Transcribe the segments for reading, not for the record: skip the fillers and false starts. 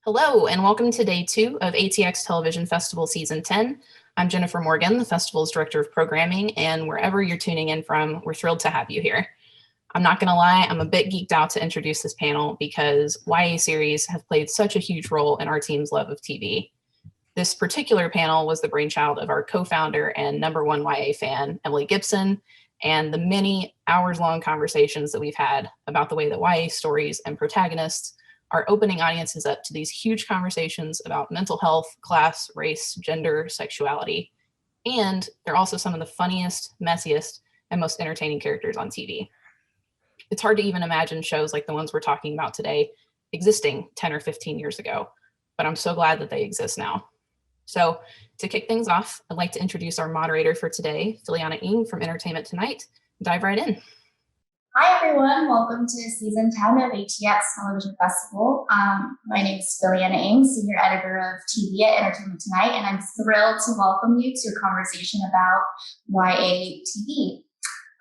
Hello, and welcome to day 2 of ATX Television Festival Season 10. I'm Jennifer Morgan, the festival's Director of Programming, and wherever you're tuning in from, we're thrilled to have you here. I'm not gonna lie, I'm a bit geeked out to introduce this panel because YA series have played such a huge role in our team's love of TV. This particular panel was the brainchild of our co-founder and #1 YA fan, Emily Gibson, and the many hours-long conversations that we've had about the way that YA stories and protagonists are opening audiences up to these huge conversations about mental health, class, race, gender, sexuality. And they're also some of the funniest, messiest, and most entertaining characters on TV. It's hard to even imagine shows like the ones we're talking about today existing 10 or 15 years ago, but I'm so glad that they exist now. So to kick things off, I'd like to introduce our moderator for today, Philiana from Entertainment Tonight. Dive right in. Hi everyone, welcome to season 10 of ATX Television Festival. My name is Philiana, Senior Editor of TV at Entertainment Tonight, and I'm thrilled to welcome you to a conversation about YA TV.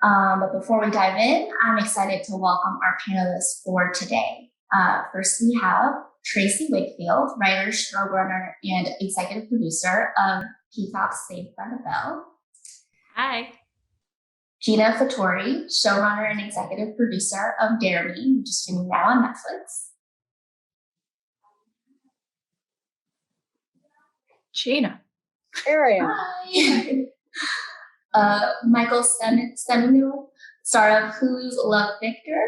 But before we dive in, I'm excited to welcome our panelists for today. First, we have Tracey Wigfield, writer, showrunner, and executive producer of Peacock's Saved by the Bell. Hi. Gina, Fattore, showrunner and executive producer of Dare Me, which is streaming now on Netflix. Gina. Here I am. Hi. Michael Cimino, star of Hulu's Love, Victor.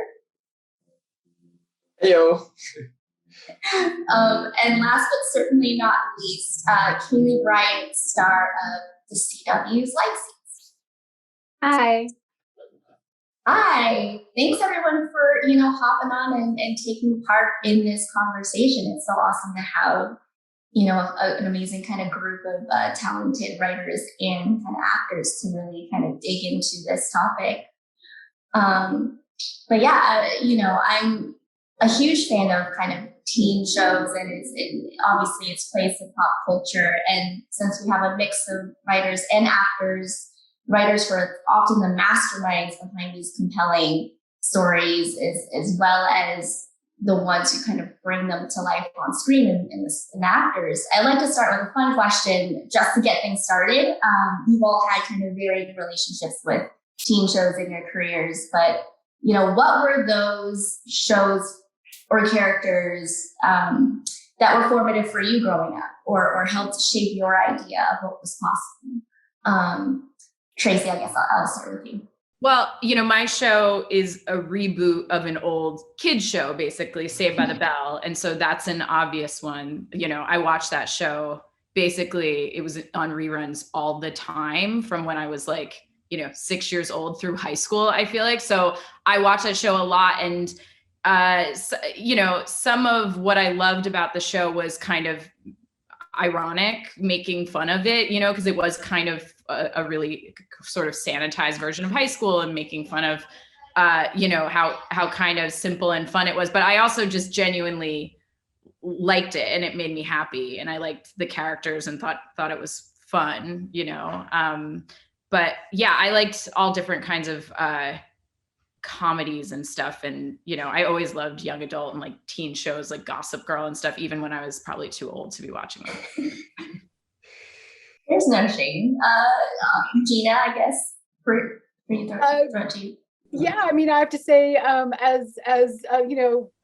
Heyo. And last but certainly not least, Kaylee Bryant, star of the CW's LEGACIES. Hi. Hi. Thanks everyone for, hopping on and taking part in this conversation. It's so awesome to have, an amazing kind of group of talented writers and kind of actors to really kind of dig into this topic. But yeah, I'm a huge fan of kind of teen shows and obviously its place in pop culture. And since we have a mix of writers and actors, writers who are often the masterminds behind these compelling stories, as well as the ones who kind of bring them to life on screen and the actors. I'd like to start with a fun question just to get things started. You've all had kind of varying relationships with teen shows in your careers, but what were those shows or characters that were formative for you growing up or helped shape your idea of what was possible? Tracey, I guess I'll start with you. Well, my show is a reboot of an old kids show, basically, Saved by the Bell. And so that's an obvious one. I watched that show. Basically, it was on reruns all the time from when I was 6 years old through high school, I feel like. So I watched that show a lot. And, some of what I loved about the show was kind of ironic, making fun of it, because it was kind of a really sort of sanitized version of high school and making fun of, how kind of simple and fun it was. But I also just genuinely liked it and it made me happy. And I liked the characters and thought it was fun, but yeah, I liked all different kinds of comedies and stuff. And, I always loved young adult and teen shows like Gossip Girl and stuff, even when I was probably too old to be watching them. There's no shame. Gina, I guess, for you to you. Yeah, I mean, I have to say, as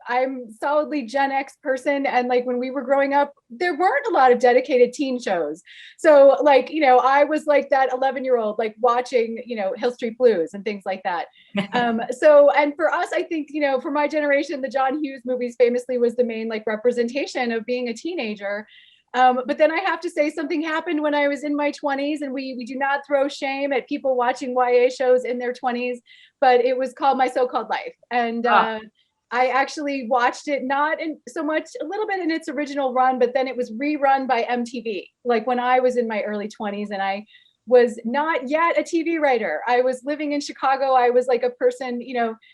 I'm solidly Gen X person, and when we were growing up, there weren't a lot of dedicated teen shows. So I was like that 11-year-old, watching, Hill Street Blues and things like that. And for us, I think, for my generation, the John Hughes movies famously was the main representation of being a teenager. But then I have to say something happened when I was in my 20s, and we do not throw shame at people watching YA shows in their 20s, but it was called My So-Called Life. And I actually watched it not in so much, a little bit in its original run, but then it was rerun by MTV, when I was in my early 20s, and I was not yet a TV writer. I was living in Chicago. I was a person,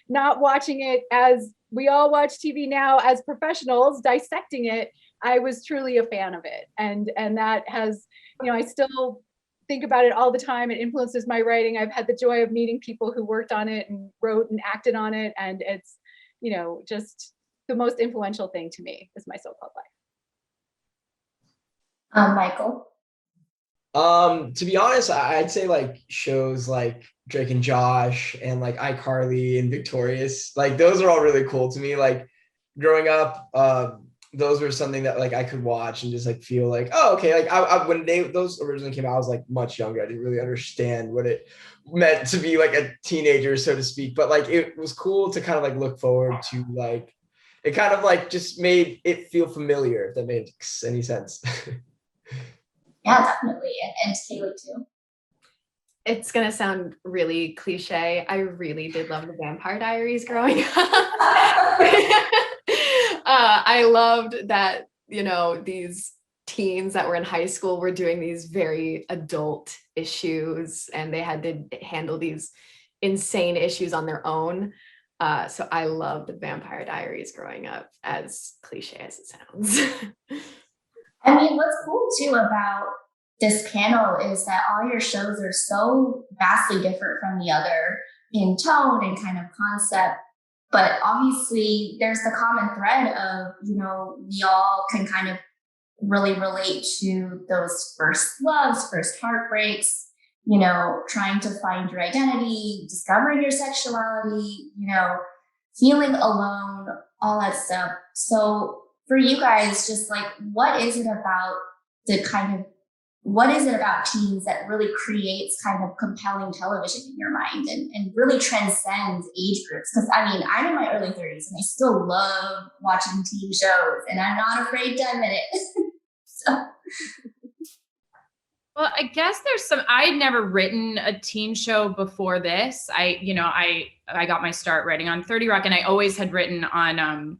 not watching it as we all watch TV now as professionals, dissecting it. I was truly a fan of it. And that has, I still think about it all the time. It influences my writing. I've had the joy of meeting people who worked on it and wrote and acted on it. And it's, you know, just the most influential thing to me is my so-called life. Michael? To be honest, I'd say like shows like Drake and Josh and like iCarly and Victorious, like those are all really cool to me. Like growing up, those were something that like I could watch and just like feel like, oh, okay. Like I when those originally came out, I was like much younger. I didn't really understand what it meant to be like a teenager, so to speak. But like it was cool to kind of like look forward to, like it kind of like just made it feel familiar, if that makes any sense. Yeah, definitely. And Kaylee too. It's gonna sound really cliche. I really did love the Vampire Diaries growing up. I loved that, you know, these teens that were in high school were doing these very adult issues and they had to handle these insane issues on their own. So I loved the Vampire Diaries growing up, as cliche as it sounds. I mean, what's cool too about this panel is that all your shows are so vastly different from the other in tone and kind of concept. But obviously there's the common thread of, you know, we all can kind of really relate to those first loves, first heartbreaks, you know, trying to find your identity, discovering your sexuality, you know, feeling alone, all that stuff. So for you guys, just like, what is it about teens that really creates kind of compelling television in your mind and really transcends age groups? Because I mean, I'm in my early 30s and I still love watching teen shows and I'm not afraid to admit it. So. Well, I guess I had never written a teen show before this. I got my start writing on 30 Rock, and I always had written on,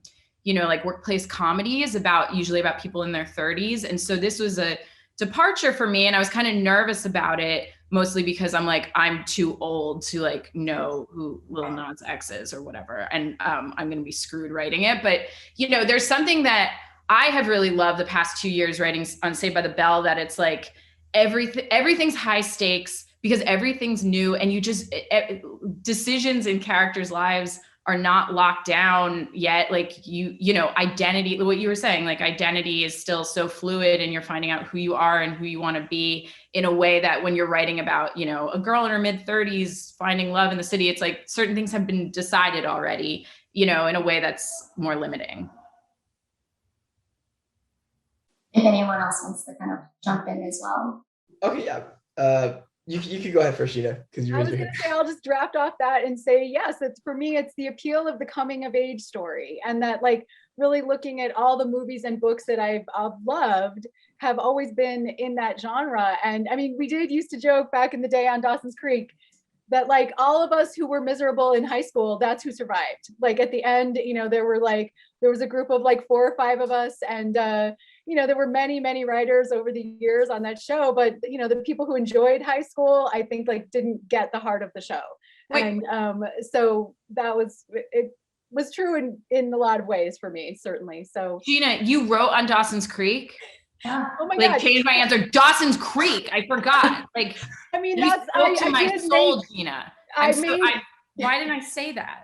like workplace comedies usually about people in their 30s. And so this was a departure for me, and I was kind of nervous about it, mostly because I'm too old to like know who Lil Nas X is or whatever, and I'm going to be screwed writing it. But there's something that I have really loved the past 2 years writing on Saved by the Bell, that it's like everything's high stakes because everything's new, and you just decisions in characters' lives are not locked down yet. Like identity, what you were saying, like identity is still so fluid, and you're finding out who you are and who you want to be in a way that when you're writing about, a girl in her mid 30s finding love in the city, it's like certain things have been decided already, in a way that's more limiting. If anyone else wants to kind of jump in as well. Okay, yeah. You could go ahead first, Gina, because you I raised was your going hand. to say, I'll just draft off that and say, yes, for me, it's the appeal of the coming of age story, and that like really looking at all the movies and books that I've loved have always been in that genre. And I mean, we did used to joke back in the day on Dawson's Creek that like all of us who were miserable in high school, that's who survived. Like at the end, there was a group of like 4 or 5 of us, and there were many, many writers over the years on that show, but the people who enjoyed high school, I think like didn't get the heart of the show. Wait. And so it was true in a lot of ways for me, certainly. So Gina, you wrote on Dawson's Creek? Yeah. oh my God. Change my answer. Dawson's Creek. I forgot. Like, I mean, you that's spoke to I my did soul, make, Gina. I made Why didn't I say that?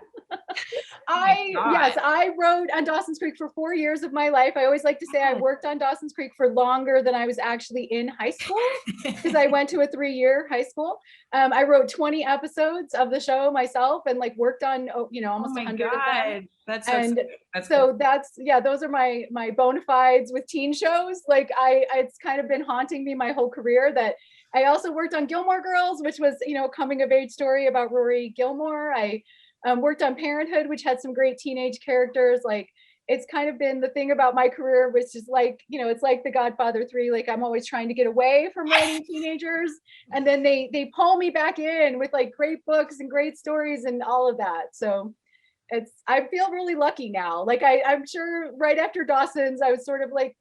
I wrote on Dawson's Creek for 4 years of my life. I always like to say I worked on Dawson's Creek for longer than I was actually in high school, because I went to a 3-year high school. I wrote 20 episodes of the show myself, and like worked on almost 100 of them. That's so those are my bona fides with teen shows. Like it's kind of been haunting me my whole career. That I also worked on Gilmore Girls, which was coming of age story about Rory Gilmore. I worked on Parenthood, which had some great teenage characters. Like it's kind of been the thing about my career, which is like, it's like The Godfather 3. Like I'm always trying to get away from writing teenagers, and then they pull me back in with like great books and great stories and all of that. So I feel really lucky now. Like I'm sure right after Dawson's, I was sort of like,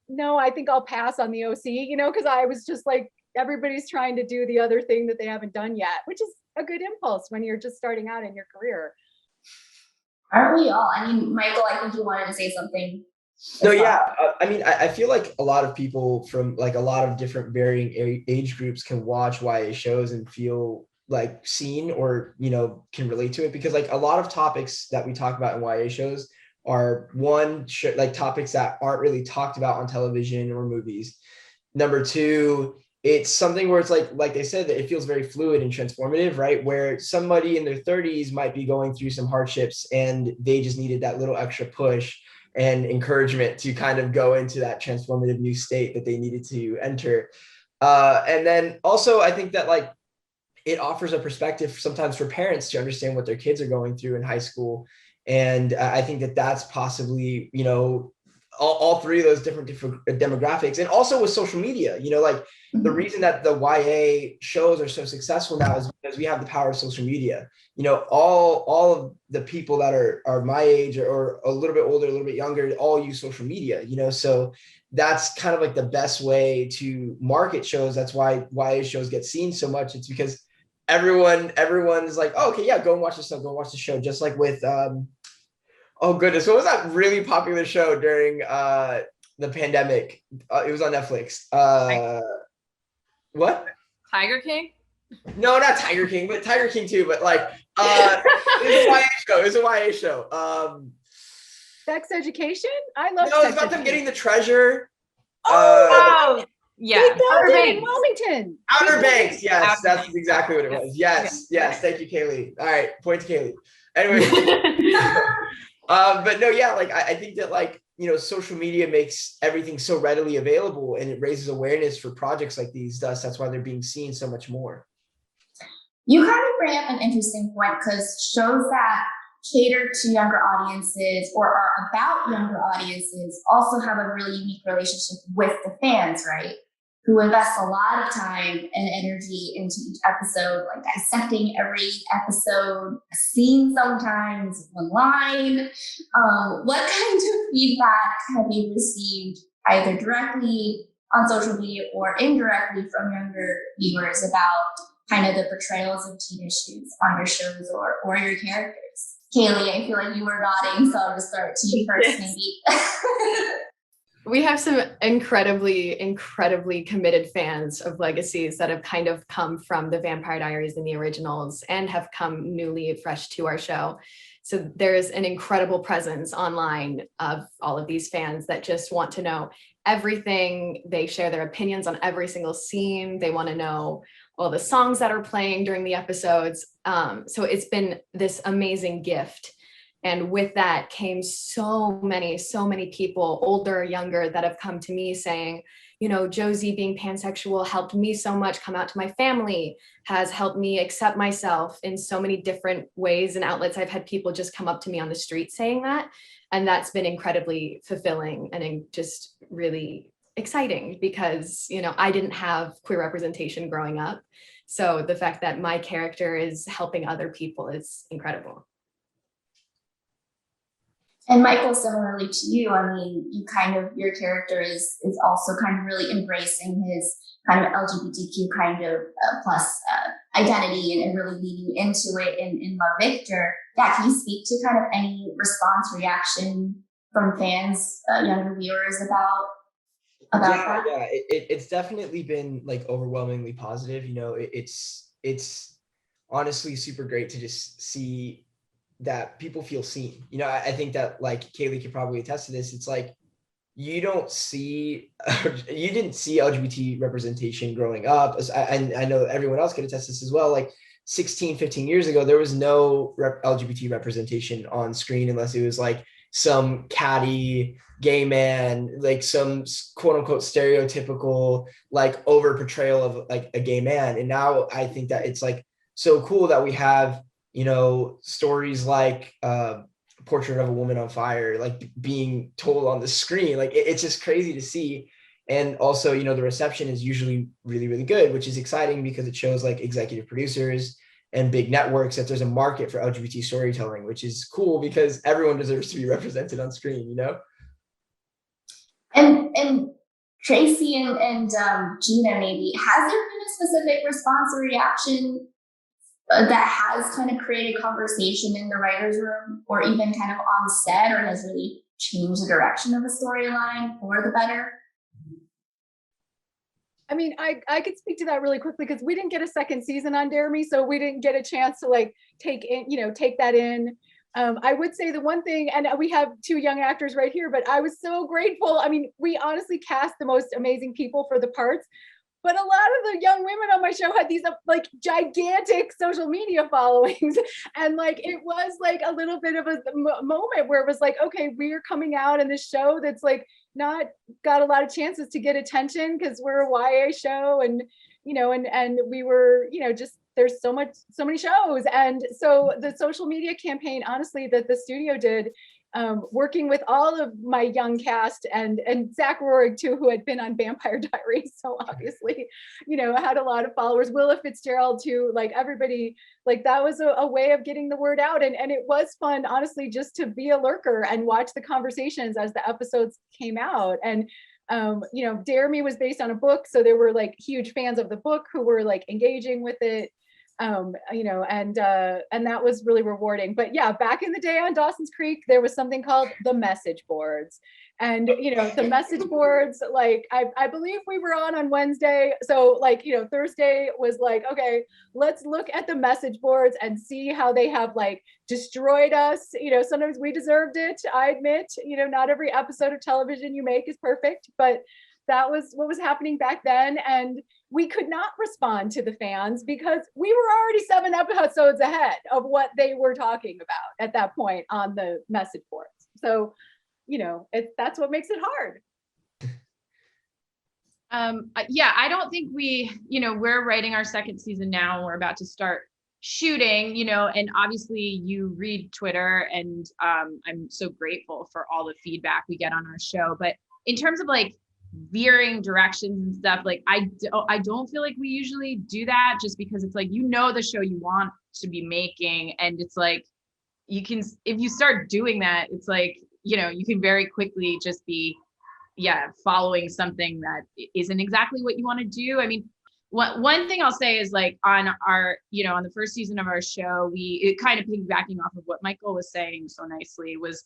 no, I think I'll pass on the OC, because I was just like, everybody's trying to do the other thing that they haven't done yet, which is a good impulse when you're just starting out in your career. Aren't we all? I mean, Michael, I think you wanted to say something. No, well. yeah. I mean, I feel like a lot of people from like a lot of different varying age groups can watch YA shows and feel like seen or, can relate to it, because like a lot of topics that we talk about in YA shows are like topics that aren't really talked about on television or movies. Number two, it's something where it's like they said, that it feels very fluid and transformative, right? Where somebody in their 30s might be going through some hardships and they just needed that little extra push and encouragement to kind of go into that transformative new state that they needed to enter. And then also, I think that like it offers a perspective sometimes for parents to understand what their kids are going through in high school. And I think that that's possibly, all three of those different demographics. And also with social media, like the reason that the YA shows are so successful now is because we have the power of social media. All of the people that are my age or a little bit older, a little bit younger, all use social media, so that's kind of like the best way to market shows. That's why YA shows get seen so much. It's because everyone's like, oh, okay, yeah, go and watch this stuff, go watch the show. Just like with oh goodness, what was that really popular show during the pandemic? It was on Netflix. What? Tiger King? No, not Tiger King, but Tiger King too. But like, it was a YA show. It was a YA show. Sex Education? I love No, Sex it's about them Education. getting the treasure. Oh, yeah. They filmed Outer it in Banks. Wilmington. Outer Banks. Yes, Outer that's Banks. exactly what it was. Yes. Thank you, Kaylee. All right, point to Kaylee. Anyway. But no, yeah, like I think that like, social media makes everything so readily available and it raises awareness for projects like these. Thus, that's why they're being seen so much more. You kind of bring up an interesting point, because shows that cater to younger audiences or are about younger audiences also have a really unique relationship with the fans, right? Who invest a lot of time and energy into each episode, like dissecting every episode, a scene sometimes, one line. What kinds of feedback have you received either directly on social media or indirectly from younger viewers about kind of the portrayals of teen issues on your shows or your characters? Kaylee, I feel like you were nodding, so I'll just start to you first, maybe. We have some incredibly, incredibly committed fans of Legacies that have kind of come from the Vampire Diaries and the originals and have come newly fresh to our show. So there's an incredible presence online of all of these fans that just want to know everything. They share their opinions on every single scene. They want to know all the songs that are playing during the episodes. So it's been this amazing gift. And with that came so many people, older, younger, that have come to me saying, Josie being pansexual helped me so much come out to my family, has helped me accept myself in so many different ways and outlets. I've had people just come up to me on the street saying that. And that's been incredibly fulfilling and just really exciting because, I didn't have queer representation growing up. So the fact that my character is helping other people is incredible. And Michael, similarly to you, I mean, your character is also kind of really embracing his kind of LGBTQ kind of plus identity and really leading into it in Love Victor. Yeah, can you speak to kind of any response, reaction from fans, younger viewers about that? Yeah, it's definitely been like overwhelmingly positive. It's honestly super great to just see that people feel seen. I think that like Kaylee could probably attest to this. It's like you didn't see LGBT representation growing up. I know everyone else can attest to this as well. Like 16, 15 years ago, there was no LGBT representation on screen unless it was like some catty gay man, like some quote unquote stereotypical like over portrayal of like a gay man. And now I think that it's like so cool that we have stories like Portrait of a Woman on Fire, like being told on the screen. Like it's just crazy to see. And also, the reception is usually really, really good, which is exciting because it shows like executive producers and big networks that there's a market for LGBT storytelling, which is cool because everyone deserves to be represented on screen, And Tracey and Gina, maybe, has there been a specific response or reaction that has kind of created conversation in the writer's room or even kind of on set, or has really change the direction of a storyline for the better? I mean, I could speak to that really quickly because we didn't get a second season on Dare Me, so we didn't get a chance to like take that in. I would say the one thing, and we have two young actors right here, but I was so grateful. I mean, we honestly cast the most amazing people for the parts, but a lot of the young women on my show had these like gigantic social media followings. And like, it was like a little bit of a moment where it was like, okay, we're coming out in this show that's like not got a lot of chances to get attention because we're a YA show, and and we were, just there's so many shows. And so the social media campaign, honestly, that the studio did, working with all of my young cast and Zach Rohrig too, who had been on Vampire Diaries, so obviously, had a lot of followers. Willa Fitzgerald too, like everybody, like that was a way of getting the word out, and it was fun, honestly, just to be a lurker and watch the conversations as the episodes came out. And Dare Me was based on a book, so there were like huge fans of the book who were like engaging with it. And that was really rewarding. But yeah, back in the day on Dawson's Creek, there was something called the message boards. And the message boards, like I believe we were on Wednesday. So like, Thursday was like, okay, let's look at the message boards and see how they have like destroyed us. Sometimes we deserved it. I admit, not every episode of television you make is perfect, but that was what was happening back then. And we could not respond to the fans because we were already 7 episodes ahead of what they were talking about at that point on the message boards. So, that's what makes it hard. Yeah, I don't think we're writing our second season now. We're about to start shooting, and obviously you read Twitter, and I'm so grateful for all the feedback we get on our show. But in terms of like veering directions and stuff, like I don't feel like we usually do that, just because it's like, the show you want to be making, and it's like if you start doing that, it's like you can very quickly just be following something that isn't exactly what you want to do. I mean, one thing I'll say is like on our on the first season of our show, it kind of piggybacking off of what Michael was saying so nicely, was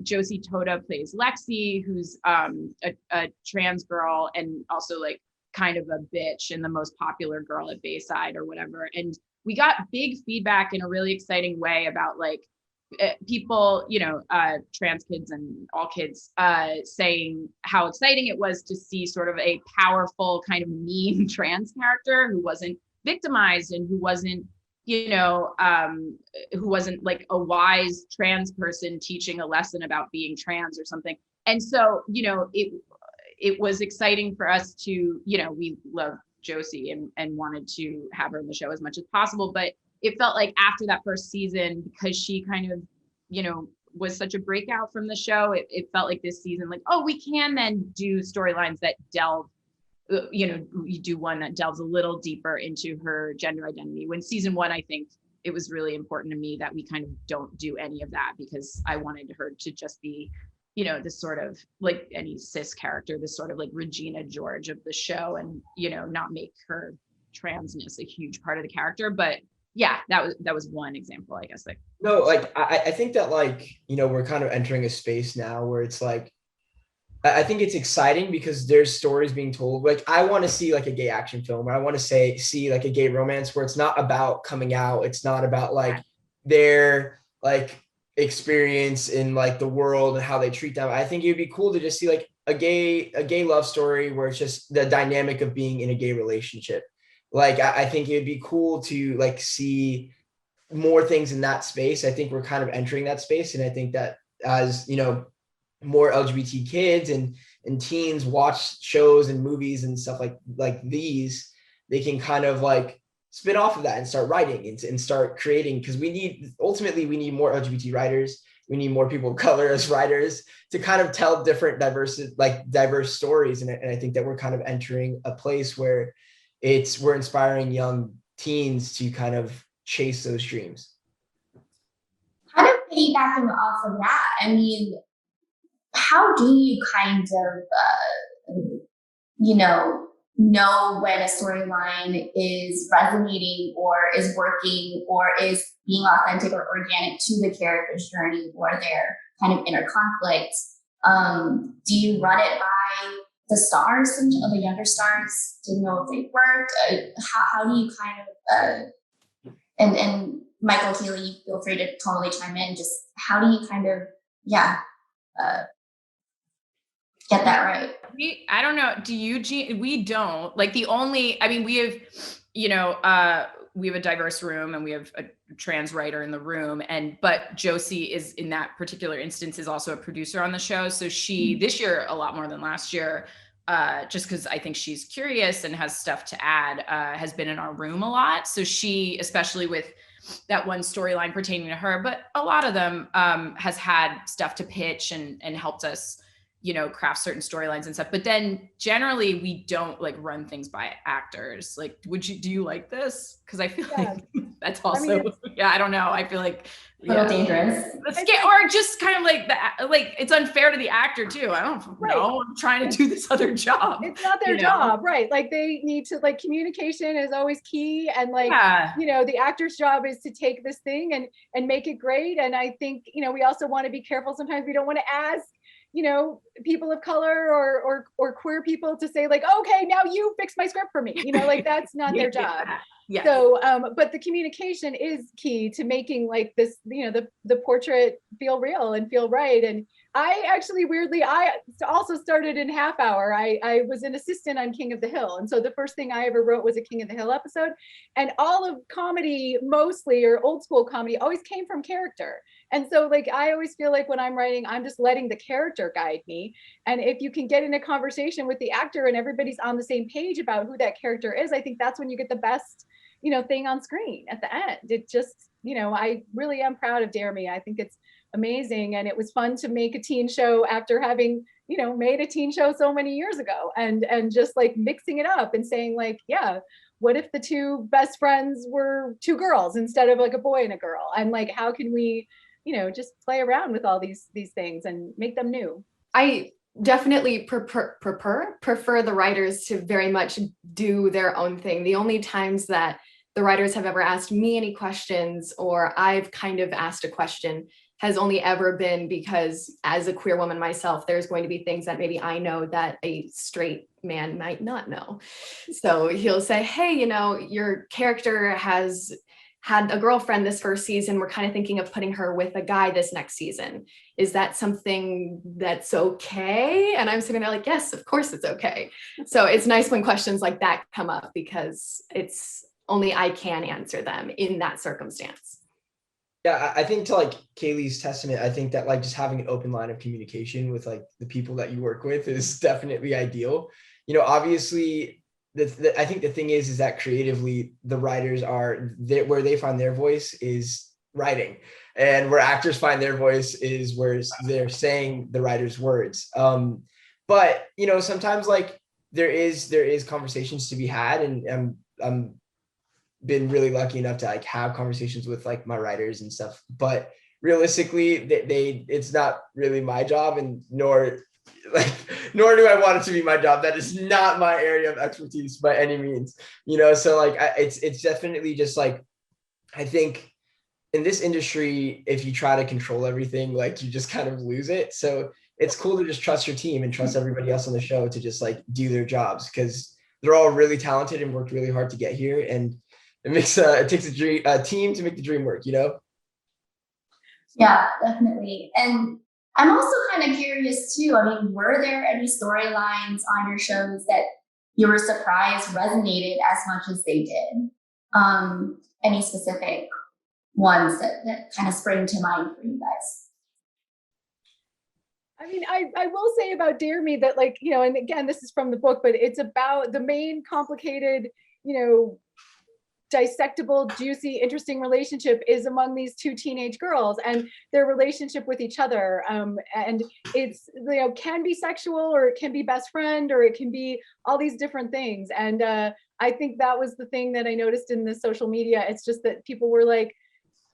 Josie Toda plays Lexi, who's a trans girl and also like kind of a bitch and the most popular girl at Bayside or whatever. And we got big feedback in a really exciting way about like people, trans kids and all kids saying how exciting it was to see sort of a powerful kind of mean trans character who wasn't victimized and who wasn't like a wise trans person teaching a lesson about being trans or something. And so, it was exciting for us to, we love Josie and wanted to have her in the show as much as possible. But it felt like after that first season, because she kind of, was such a breakout from the show, it felt like this season, like, oh, we can then do storylines that delve, we do one that delves a little deeper into her gender identity. When season 1, I think it was really important to me that we kind of don't do any of that, because I wanted her to just be, this sort of like any cis character, this sort of like Regina George of the show, and, not make her transness a huge part of the character. But yeah, that was one example, I guess. Like, no, like I think that like, we're kind of entering a space now where it's like, I think it's exciting because there's stories being told. Like, I want to see like a gay action film, or I want to see like a gay romance where it's not about coming out. It's not about like their like experience in like the world and how they treat them. I think it'd be cool to just see like a gay love story where it's just the dynamic of being in a gay relationship. Like, I think it'd be cool to like see more things in that space. I think we're kind of entering that space. And I think that as, more LGBT kids and teens watch shows and movies and stuff like these, they can kind of like spin off of that and start writing and start creating, because we need more LGBT writers. We need more people of color as writers to kind of tell different diverse stories. And I think that we're kind of entering a place where we're inspiring young teens to kind of chase those dreams. Kind of piggybacking off of that, I mean, how do you kind of, know when a storyline is resonating or is working or is being authentic or organic to the character's journey or their kind of inner conflict. Do you run it by the stars, the younger stars, to know if they worked? How do you kind of, and Michael, Kaylee, feel free to totally chime in. Just how do you kind of, get that right? I don't know. Do you, we don't. Like the only, I mean, we have, you know, we have a diverse room and we have a trans writer in the room, but Josie is, in that particular instance, is also a producer on the show. So she, this year, a lot more than last year, just because I think she's curious and has stuff to add, has been in our room a lot. So she, especially with that one storyline pertaining to her, but a lot of them, has had stuff to pitch and helped us, you know, craft certain storylines and stuff. But then generally we don't like run things by actors. Like, do you like this? Because I feel like that's also, I don't know. I feel like a little dangerous. Or just kind of like like it's unfair to the actor too. I don't know. I'm trying to do this other job. It's not their job, right? Like they need to, like, communication is always key, and like you know, the actor's job is to take this thing and make it great. And I think, you know, we also want to be careful. Sometimes we don't want to ask, you know, people of color or queer people to say like, okay, now you fix my script for me. You know, like that's not their job. Yeah. So, but the communication is key to making like this, you know, the portrait feel real and feel right. And I actually, weirdly, I also started in Half Hour. I was an assistant on King of the Hill. And so the first thing I ever wrote was a King of the Hill episode. And all of comedy mostly, or old school comedy, always came from character. And so like, I always feel like when I'm writing, I'm just letting the character guide me. And if you can get in a conversation with the actor and everybody's on the same page about who that character is, I think that's when you get the best, you know, thing on screen at the end. It just, you know, I really am proud of Dare Me. I think it's amazing. And it was fun to make a teen show after having, you know, made a teen show so many years ago, and just like mixing it up and saying like, yeah, what if the two best friends were two girls instead of like a boy and a girl? And like, how can we, you know, just play around with all these things and make them new? I definitely prefer the writers to very much do their own thing. The only times that the writers have ever asked me any questions, or I've kind of asked a question, has only ever been because as a queer woman myself, there's going to be things that maybe I know that a straight man might not know. So he'll say, hey, you know, your character has had a girlfriend this first season. We're kind of thinking of putting her with a guy this next season. Is that something that's okay? And I'm sitting there like, yes, of course it's okay. So it's nice when questions like that come up, because it's only I can answer them in that circumstance. Yeah, I think to like Kaylee's testament, I think that like just having an open line of communication with like the people that you work with is definitely ideal. You know, obviously, I think the thing is that creatively the writers are where they find their voice is writing, and where actors find their voice is where they're saying the writer's words. But you know, sometimes like there is conversations to be had, and I'm been really lucky enough to like have conversations with like my writers and stuff, but realistically they it's not really my job, and nor do I want it to be my job. That is not my area of expertise by any means, you know. So like it's definitely just like, I think in this industry, if you try to control everything, like you just kind of lose it. So it's cool to just trust your team and trust everybody else on the show to just like do their jobs, because they're all really talented and worked really hard to get here, and it takes a team to make the dream work, you know? Yeah, definitely. And I'm also kind of curious too. I mean, were there any storylines on your shows that you were surprised resonated as much as they did? Any specific ones that kind of spring to mind for you guys? I mean, I will say about Dare Me that, like, you know, and again, this is from the book, but it's about the main complicated, you know, dissectable, juicy, interesting relationship is among these two teenage girls and their relationship with each other. And it's, you know, can be sexual, or it can be best friend, or it can be all these different things. And I think that was the thing that I noticed in the social media. It's just that people were like,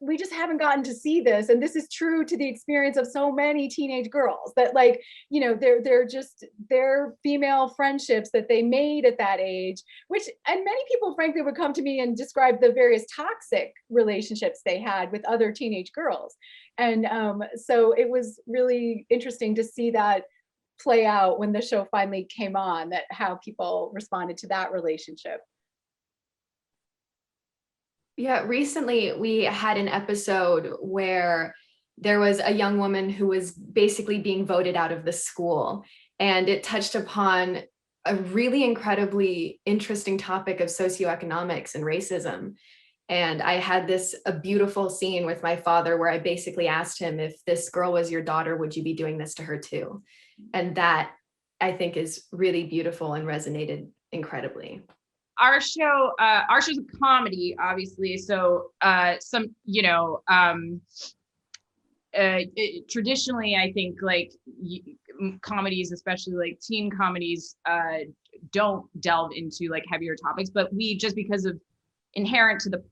we just haven't gotten to see this. And this is true to the experience of so many teenage girls that, like, you know, they're just their female friendships that they made at that age, which, and many people frankly would come to me and describe the various toxic relationships they had with other teenage girls. And so it was really interesting to see that play out when the show finally came on, that how people responded to that relationship. Yeah, recently we had an episode where there was a young woman who was basically being voted out of the school, and it touched upon a really incredibly interesting topic of socioeconomics and racism. And I had a beautiful scene with my father where I basically asked him, if this girl was your daughter, would you be doing this to her too? And that, I think, is really beautiful and resonated incredibly. Our show's a comedy, obviously. So some, you know, traditionally, I think like comedies, especially like teen comedies, don't delve into like heavier topics, but we, just because of inherent to the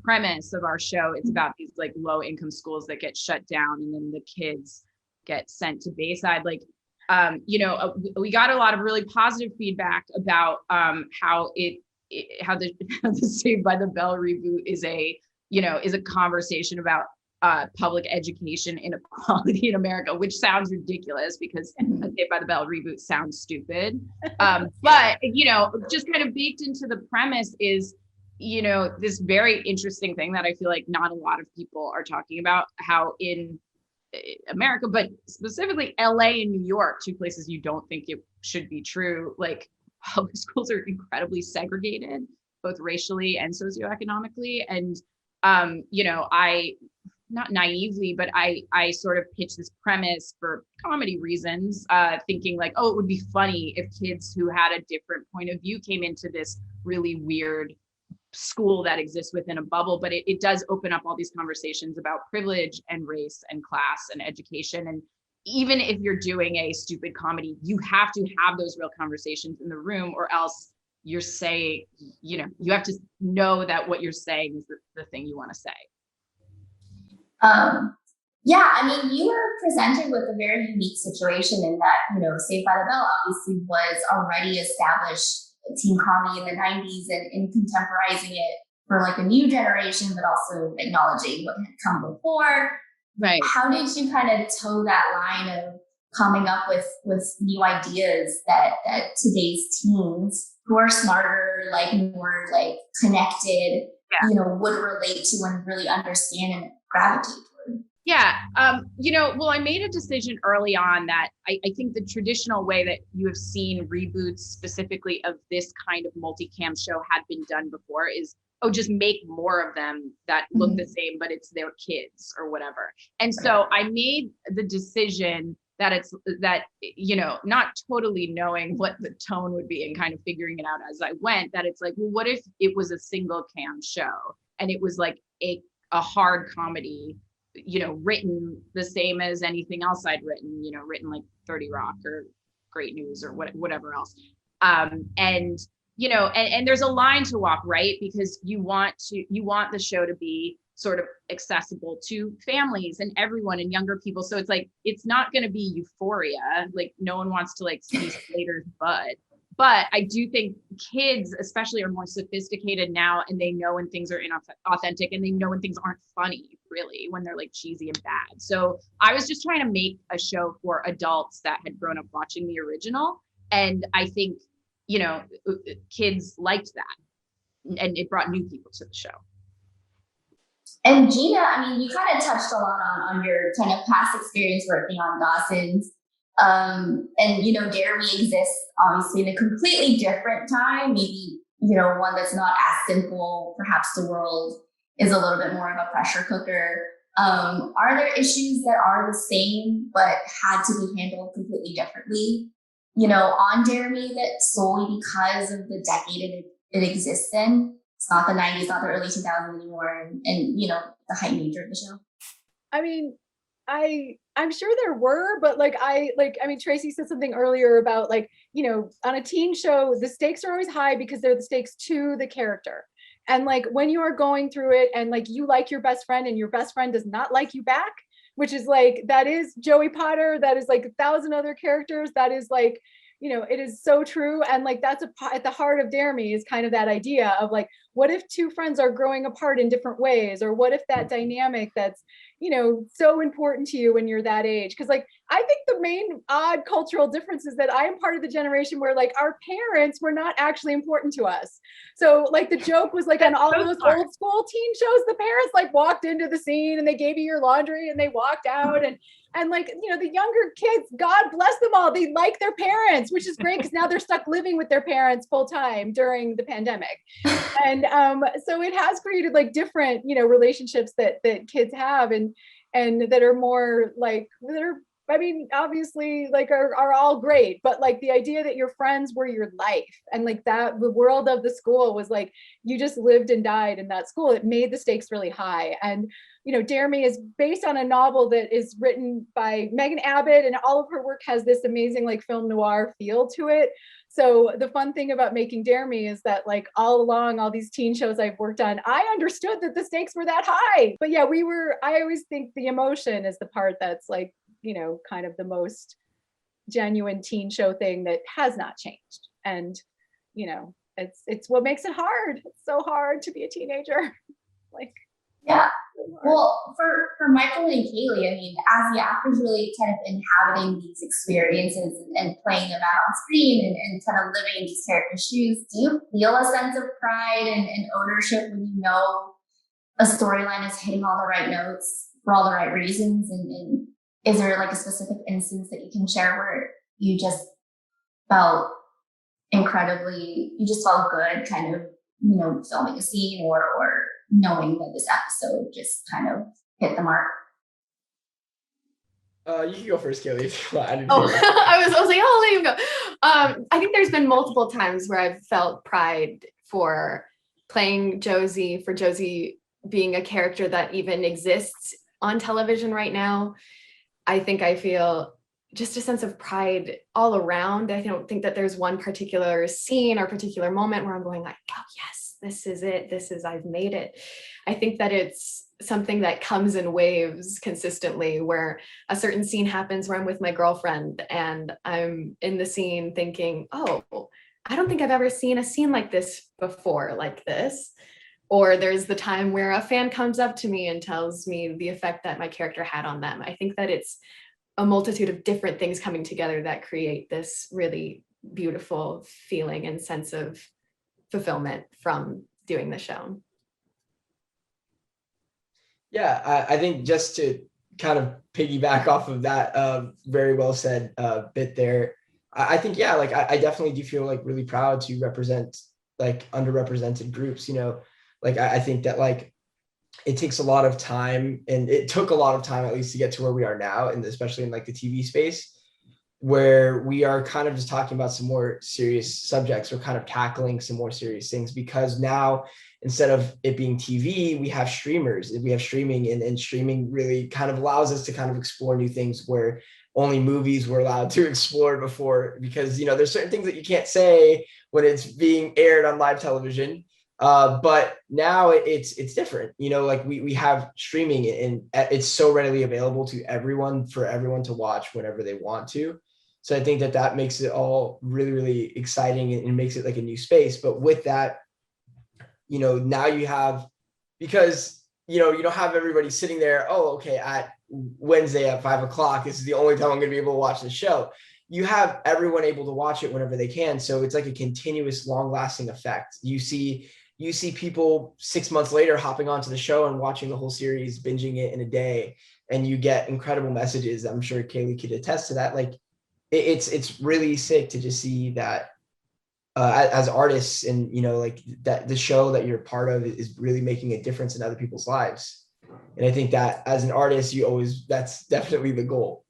premise of our show, it's about these like low income schools that get shut down and then the kids get sent to Bayside. Like, you know, we got a lot of really positive feedback about how the Saved by the Bell reboot is a conversation about public education inequality in America, which sounds ridiculous because a Saved by the Bell reboot sounds stupid. But, you know, just kind of baked into the premise is, you know, this very interesting thing that I feel like not a lot of people are talking about, how in America, but specifically LA and New York, two places you don't think it should be true, like public schools are incredibly segregated, both racially and socioeconomically. And, you know, I, not naively, but I sort of pitched this premise for comedy reasons, thinking like, oh, it would be funny if kids who had a different point of view came into this really weird school that exists within a bubble. But it does open up all these conversations about privilege and race and class and education. And even if you're doing a stupid comedy, you have to have those real conversations in the room, or else you're saying, you know, you have to know that what you're saying is the thing you want to say. Yeah, I mean, you were presented with a very unique situation in that, you know, Saved by the Bell obviously was already established teen comedy in the 90s and contemporizing it for like a new generation, but also acknowledging what had come before. Right. How did you kind of toe that line of coming up with new ideas that today's teens who are smarter, like more like connected, you know, would relate to and really understand and gravitate toward? Yeah. You know, well, I made a decision early on that I think the traditional way that you have seen reboots specifically of this kind of multicam show had been done before is, oh, just make more of them that look the same, but it's their kids or whatever. And so I made the decision that you know, not totally knowing what the tone would be and kind of figuring it out as I went, that it's like, well, what if it was a single cam show and it was like a hard comedy, you know, written the same as anything else I'd written, you know, written like 30 Rock or Great News or whatever else. And, you know, and there's a line to walk, right? Because you want the show to be sort of accessible to families and everyone and younger people. So it's like, it's not going to be Euphoria. Like no one wants to like see Slater's butt. But I do think kids especially are more sophisticated now, and they know when things are inauthentic, and they know when things aren't funny, really, when they're like cheesy and bad. So I was just trying to make a show for adults that had grown up watching the original. And I think, you know, kids liked that, and it brought new people to the show. And Gina, I mean, you kind of touched a lot on your kind of past experience working on Dawson's. And, you know, Dare We exists obviously in a completely different time, maybe, you know, one that's not as simple. Perhaps the world is a little bit more of a pressure cooker. Are there issues that are the same, but had to be handled completely differently, you know, on Dare Me, that solely because of the decade it exists in? It's not the 90s, not the early 2000s anymore. And you know, the heightened nature of the show. I mean, I'm sure there were, but I mean, Tracey said something earlier about like, you know, on a teen show, the stakes are always high because they're the stakes to the character. And like when you are going through it and like you like your best friend and your best friend does not like you back, which is like, that is Joey Potter, that is like 1,000 other characters, that is like, it is so true. And like, that's at the heart of Dare Me, is kind of that idea of like, what if two friends are growing apart in different ways? Or what if that dynamic that's, so important to you when you're that age? Because like, I think the main odd cultural difference is that I am part of the generation where like our parents were not actually important to us. So like the joke was like on all of those old school teen shows, the parents like walked into the scene and they gave you your laundry and they walked out, and like, the younger kids, God bless them all, they like their parents, which is great because now they're stuck living with their parents full time during the pandemic. And so it has created like different, relationships that kids have and that are more like, obviously like are all great, but like the idea that your friends were your life and like that the world of the school was like, you just lived and died in that school, it made the stakes really high. And Dare Me is based on a novel that is written by Megan Abbott, and all of her work has this amazing like film noir feel to it. So the fun thing about making Dare Me is that like all along all these teen shows I've worked on, I understood that the stakes were that high. But yeah, I always think the emotion is the part that's like, kind of the most genuine teen show thing that has not changed. And, it's what makes it hard. It's so hard to be a teenager. Like, yeah. Well, for Michael and Kaylee, I mean, as the actors really kind of inhabiting these experiences and playing them out on screen and kind of living in these characters' shoes, do you feel a sense of pride and ownership when you know a storyline is hitting all the right notes for all the right reasons? And is there like a specific instance that you can share where you just felt you just felt good kind of, filming a scene or knowing that this episode just kind of hit the mark? You can go first, Kaylee, if you want. I was like, oh, let you go. I think there's been multiple times where I've felt pride for playing Josie, for Josie being a character that even exists on television right now. I think I feel just a sense of pride all around. I don't think that there's one particular scene or particular moment where I'm going like, oh yes, this is it. I've made it. I think that it's something that comes in waves consistently, where a certain scene happens where I'm with my girlfriend and I'm in the scene thinking, oh, I don't think I've ever seen a scene like this before, like this. Or there's the time where a fan comes up to me and tells me the effect that my character had on them. I think that it's a multitude of different things coming together that create this really beautiful feeling and sense of fulfillment from doing the show. Yeah, I think just to kind of piggyback off of that very well said bit there, I think, yeah, like I definitely do feel like really proud to represent like underrepresented groups, like I think that like it takes a lot of time, and it took a lot of time at least to get to where we are now, and especially in like the TV space, where we are kind of just talking about some more serious subjects. We're kind of tackling some more serious things because now, instead of it being TV, we have streamers, we have streaming, and streaming really kind of allows us to kind of explore new things where only movies were allowed to explore before, because, there's certain things that you can't say when it's being aired on live television. But now it's different, like we have streaming and it's so readily available to everyone for everyone to watch whenever they want to. So I think that makes it all really, really exciting and makes it like a new space. But with that, now you have, because, you don't have everybody sitting there, oh, okay, at Wednesday at 5:00, this is the only time I'm going to be able to watch the show. You have everyone able to watch it whenever they can. So it's like a continuous, long lasting effect. You see people 6 months later hopping onto the show and watching the whole series, binging it in a day, and you get incredible messages. I'm sure Kaylee could attest to that. Like it's really sick to just see that as artists, and like that the show that you're part of is really making a difference in other people's lives. And I think that as an artist, that's definitely the goal.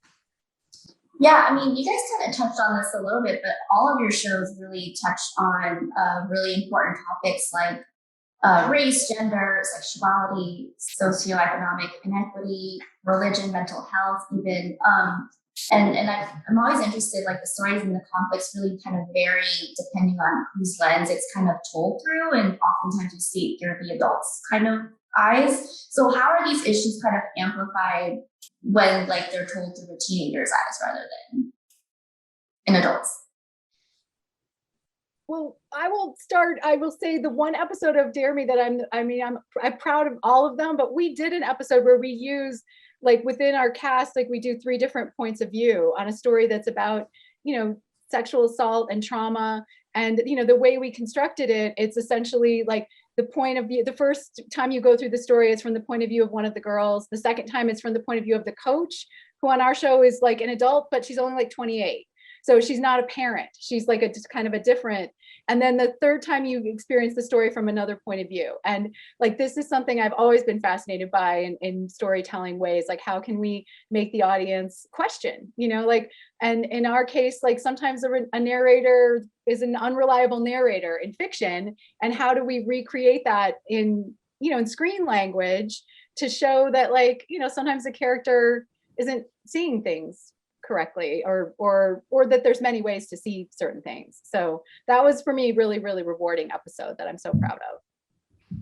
Yeah, I mean, you guys kind of touched on this a little bit, but all of your shows really touched on really important topics like race, gender, sexuality, socioeconomic inequity, religion, mental health, even. And I'm always interested, like the stories and the conflicts really kind of vary depending on whose lens it's kind of told through, and oftentimes you see it through the adults kind of eyes. So how are these issues kind of amplified when like they're told through the teenagers' eyes rather than in adults? Well, I will start. I will say the one episode of Dare Me that I'm proud of all of them, but we did an episode where we use, like within our cast, like we do 3 different points of view on a story that's about, you know, sexual assault and trauma. And, you know, the way we constructed it, it's essentially like the point of view. The first time you go through the story is from the point of view of one of the girls. The second time it's from the point of view of the coach, who on our show is like an adult, but she's only like 28. So she's not a parent. She's like just kind of a different. And then the third time you experience the story from another point of view. And like, this is something I've always been fascinated by in storytelling ways. Like, how can we make the audience question, you know, like, and in our case, like sometimes a narrator is an unreliable narrator in fiction. And how do we recreate that in, you know, in screen language to show that, like, you know, sometimes the character isn't seeing things correctly, or that there's many ways to see certain things. So that was for me really, really rewarding episode that I'm so proud of.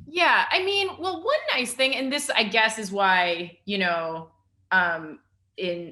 Yeah, I mean, well, one nice thing, and this I guess is why, you know,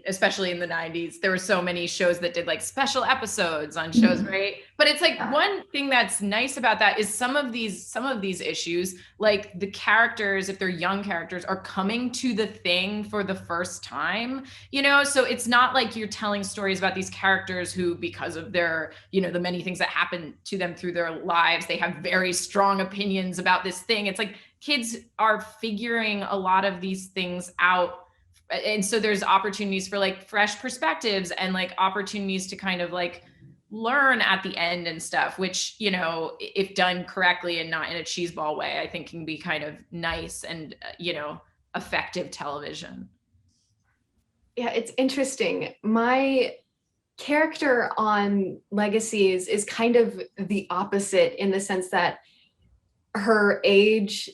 especially in the 90s, there were so many shows that did like special episodes on shows, right? But it's like, one thing that's nice about that is some of these issues, like the characters, if they're young characters, are coming to the thing for the first time, you know? So it's not like you're telling stories about these characters who, because of their, you know, the many things that happen to them through their lives, they have very strong opinions about this thing. It's like kids are figuring a lot of these things out. And so there's opportunities for like fresh perspectives and like opportunities to kind of like learn at the end and stuff, which, you know, if done correctly and not in a cheeseball way, I think can be kind of nice and, you know, effective television. Yeah, it's interesting. My character on Legacies is kind of the opposite, in the sense that her age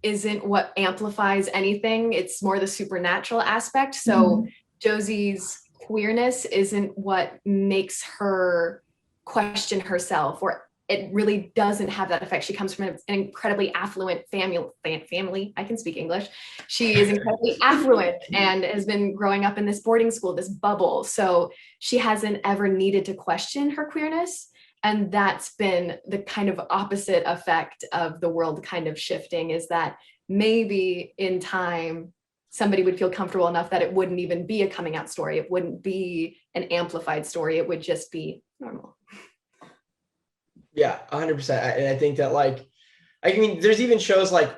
isn't what amplifies anything. It's more the supernatural aspect. So Josie's queerness isn't what makes her question herself, or it really doesn't have that effect. She comes from an incredibly affluent family. I can speak English. She is incredibly affluent and has been growing up in this boarding school, this bubble. So she hasn't ever needed to question her queerness. And that's been the kind of opposite effect of the world kind of shifting, is that maybe in time, somebody would feel comfortable enough that it wouldn't even be a coming out story. It wouldn't be an amplified story. It would just be normal. Yeah, 100%. And I think that, like, I mean, there's even shows like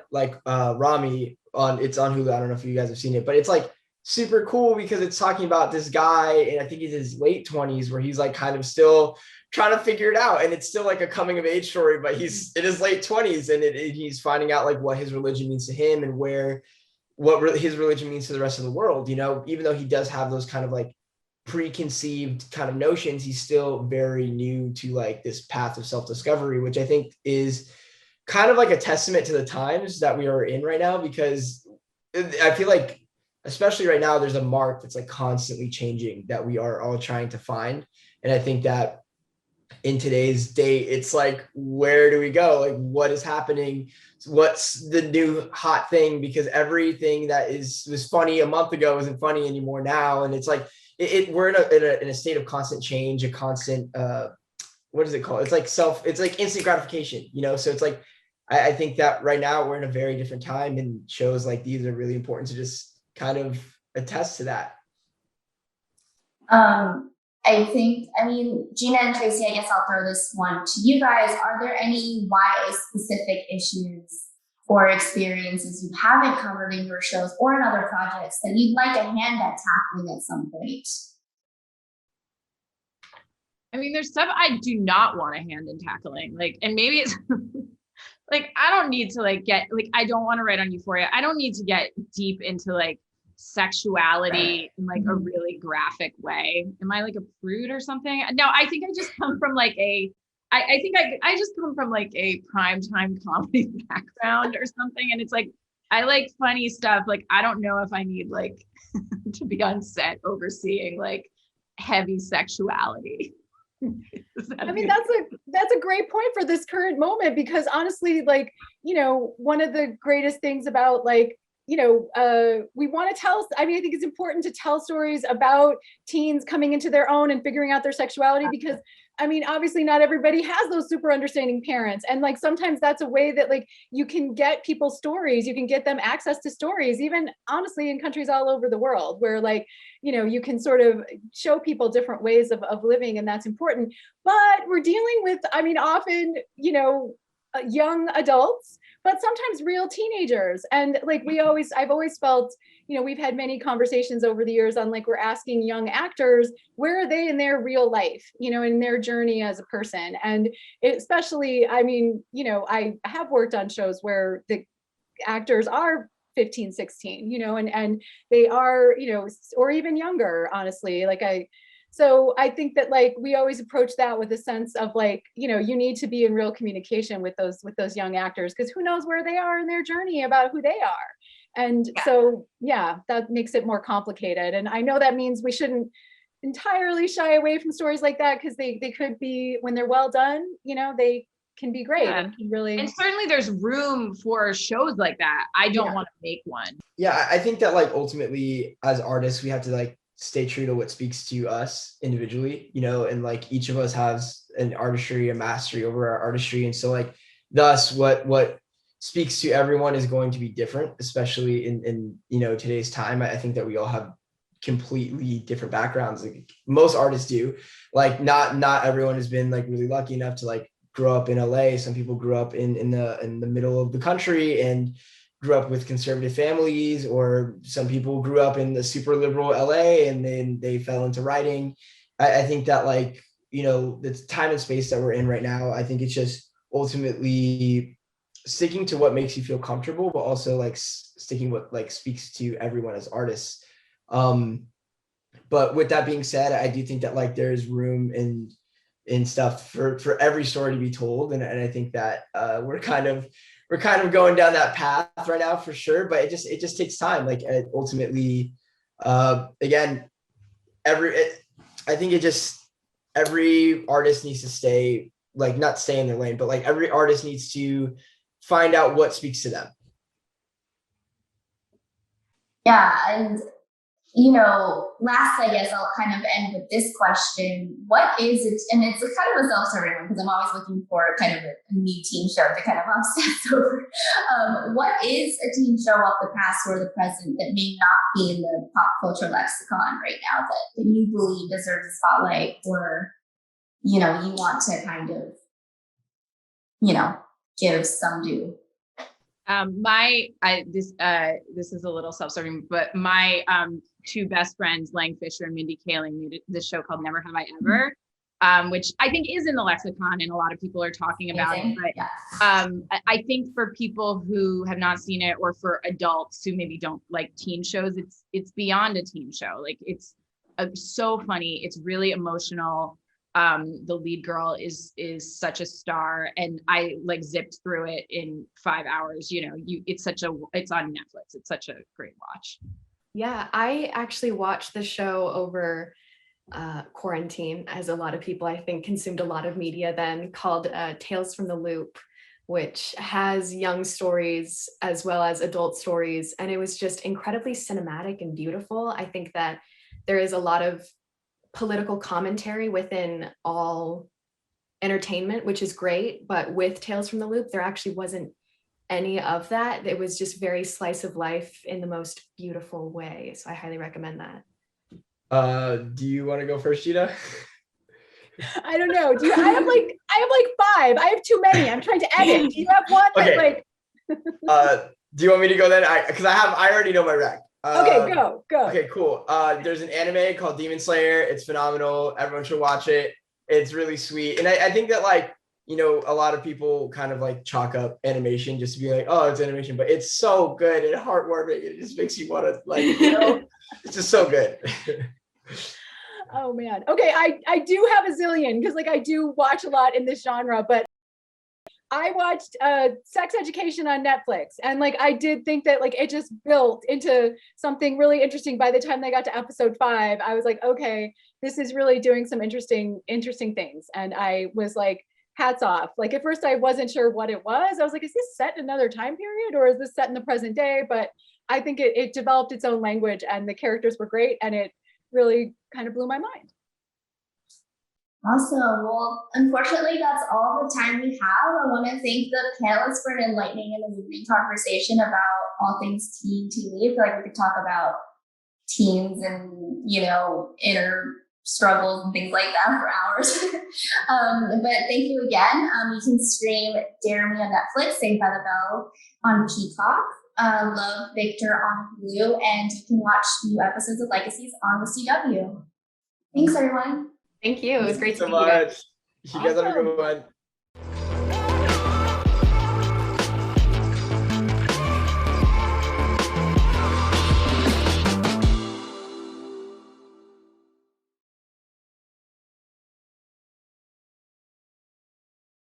Rami it's on Hulu. I don't know if you guys have seen it, but it's like super cool because it's talking about this guy, and I think he's in his late 20s, where he's like kind of still trying to figure it out, and it's still like a coming of age story, but he's in his late 20s, and he's finding out like what his religion means to him and what his religion means to the rest of the world. You know, even though he does have those kind of like preconceived kind of notions, he's still very new to like this path of self-discovery, which I think is kind of like a testament to the times that we are in right now, because I feel like, especially right now, there's a mark that's like constantly changing that we are all trying to find. And I think that in today's day, it's like, where do we go? Like, what is happening? What's the new hot thing? Because everything that was funny a month ago isn't funny anymore now. And it's like, we're in a state of constant change, a constant, what is it called? It's like instant gratification, you know? So it's like, I think that right now we're in a very different time, and shows like these are really important to just kind of attest to that. I mean, Gina and Tracey, I guess I'll throw this one to you guys. Are there any YA specific issues or experiences you haven't covered in your shows or in other projects that you'd like a hand at tackling at some point? I mean, there's stuff I do not want a hand in tackling, like, and maybe it's like, I don't need to like get, like, I don't want to write on Euphoria. I don't need to get deep into like sexuality in like a really graphic way. Am I like a prude or something? No, I think I just come from like I just come from like a primetime comedy background or something. And it's like, I like funny stuff. Like, I don't know if I need like to be on set overseeing like heavy sexuality. I mean, that's a great point for this current moment, because honestly, like, you know, one of the greatest things about, like, you know, we want to tell, I mean, I think it's important to tell stories about teens coming into their own and figuring out their sexuality, because I mean, obviously not everybody has those super understanding parents. And like, sometimes that's a way that like you can get people's stories, you can get them access to stories, even honestly in countries all over the world where like, you know, you can sort of show people different ways of living, and that's important. But we're dealing with, I mean, often, you know, young adults, but sometimes real teenagers. And like I've always felt, you know, we've had many conversations over the years on like, we're asking young actors, where are they in their real life, you know, in their journey as a person? And especially, I mean, you know, I have worked on shows where the actors are 15, 16, you know, and they are, you know, or even younger, honestly. So I think that like we always approach that with a sense of like, you know, you need to be in real communication with those young actors, because who knows where they are in their journey about who they are. And so, yeah, that makes it more complicated. And I know that means we shouldn't entirely shy away from stories like that, because they could be, when they're well done, you know, they can be great and can really. And certainly there's room for shows like that. I don't want to make one. Yeah, I think that like ultimately as artists, we have to like stay true to what speaks to us individually, you know, and like each of us has an artistry, a mastery over our artistry. And so like thus what speaks to everyone is going to be different, especially in you know, today's time. I think that we all have completely different backgrounds. Like most artists do. Like not everyone has been like really lucky enough to like grow up in LA. Some people grew up in the middle of the country and grew up with conservative families, or some people grew up in the super liberal LA and then they fell into writing. I think that like, you know, the time and space that we're in right now, I think it's just ultimately sticking to what makes you feel comfortable, but also like sticking what like speaks to everyone as artists. But with that being said, I do think that like there's room in stuff for every story to be told. And I think that we're kind of going down that path right now for sure, but it just takes time. Like ultimately, again, I think every artist needs to stay, like not stay in their lane, but like every artist needs to find out what speaks to them. Yeah, and you know, last, I guess I'll kind of end with this question. What is it? And it's a kind of a self-serving one, because I'm always looking for kind of a new teen show to kind of obsess over. What is a teen show of the past or the present that may not be in the pop culture lexicon right now that you believe deserves a spotlight, or, you know, you want to kind of, you know, give some due? This is a little self-serving, but my two best friends, Lang Fisher and Mindy Kaling, made this show called Never Have I Ever, which I think is in the lexicon and a lot of people are talking about it. But I think for people who have not seen it, or for adults who maybe don't like teen shows, it's beyond a teen show. Like it's so funny. It's really emotional. The lead girl is such a star, and I like zipped through it in 5 hours. You know, it's on Netflix. It's such a great watch. Yeah, I actually watched the show over quarantine, as a lot of people I think consumed a lot of media then, called Tales from the Loop, which has young stories as well as adult stories, and it was just incredibly cinematic and beautiful. I think that there is a lot of political commentary within all entertainment, which is great, but with Tales from the Loop, there actually wasn't any of that. It was just very slice of life in the most beautiful way. So I highly recommend that. Do you want to go first, Gina? I don't know. I have like 5. I have too many. I'm trying to edit. Do you have one? Okay. Do you want me to go then? I already know my rec. Okay, go. Okay, cool. There's an anime called Demon Slayer. It's phenomenal. Everyone should watch it. It's really sweet. And I think that like, you know, a lot of people kind of like chalk up animation just to be like, oh, it's animation, but it's so good and heartwarming. It just makes you want to like, you know, it's just so good. Oh man. Okay, I do have a zillion, because like I do watch a lot in this genre, but I watched Sex Education on Netflix, and like I did think that like it just built into something really interesting. By the time they got to episode 5, I was like, okay, this is really doing some interesting things. And I was like, hats off. Like at first I wasn't sure what it was. I was like, is this set in another time period or is this set in the present day? But I think it developed its own language and the characters were great and it really kind of blew my mind. Awesome. Well, unfortunately, that's all the time we have. I want to thank the panelists for an enlightening and illuminating conversation about all things teen TV. I feel like we could talk about teens and, you know, inner struggles and things like that for hours. But thank you again. You can stream Dare Me on Netflix, Saved by the Bell on Peacock, Love Victor on Hulu, and you can watch new episodes of Legacies on the CW. Thanks, everyone. Thank you. It was great to so meet you guys. much. You guys have a good one.